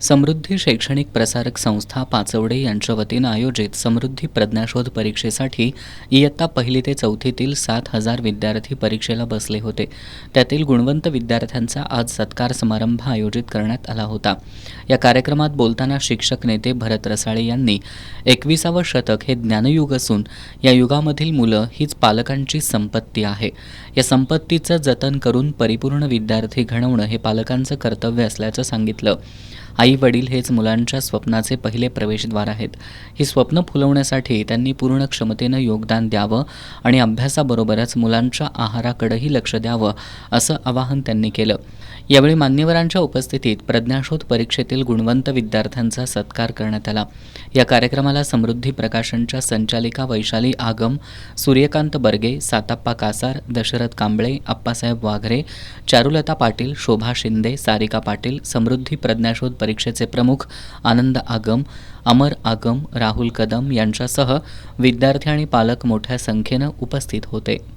समृद्धी शैक्षणिक प्रसारक संस्था पाचवडे यांच्या वतीनं आयोजित समृद्धी प्रज्ञाशोध परीक्षेसाठी इयत्ता 1ली ते 4थीतील 7,000 विद्यार्थी परीक्षेला बसले होते. त्यातील गुणवंत विद्यार्थ्यांचा आज सत्कार समारंभ आयोजित करण्यात आला होता. या कार्यक्रमात बोलताना शिक्षक नेते भरत रसाळे यांनी 21वे शतक हे ज्ञानयुग असून या युगामधील मुलं हीच पालकांची संपत्ती आहे. या संपत्तीचं जतन करून परिपूर्ण विद्यार्थी घडवणं हे पालकांचं कर्तव्य असल्याचं सांगितलं. आई वडील हेच मुलांच्या स्वप्नाचे पहिले प्रवेशद्वार आहेत. ही स्वप्न फुलवण्यासाठी त्यांनी पूर्ण क्षमतेनं योगदान द्यावं आणि अभ्यासाबरोबरच मुलांच्या आहाराकडेही लक्ष द्यावं असं आवाहन त्यांनी केलं. यावेळी मान्यवरांच्या उपस्थितीत प्रज्ञाशोध परीक्षेतील गुणवंत विद्यार्थ्यांचा सत्कार करण्यात आला. या कार्यक्रमाला समृद्धी प्रकाशनच्या संचालिका वैशाली आगम, सूर्यकांत बर्गे, साताप्पा कासार, दशरथ कांबळे, अप्पासाहेब वाघरे, चारुलता पाटील, शोभा शिंदे, सारिका पाटील, समृद्धी प्रज्ञाशोध परीक्षेचे प्रमुख आनंद आगम, अमर आगम, राहुल कदम यांच्यासह विद्यार्थी आणि पालक मोठ्या संख्येनं उपस्थित होते.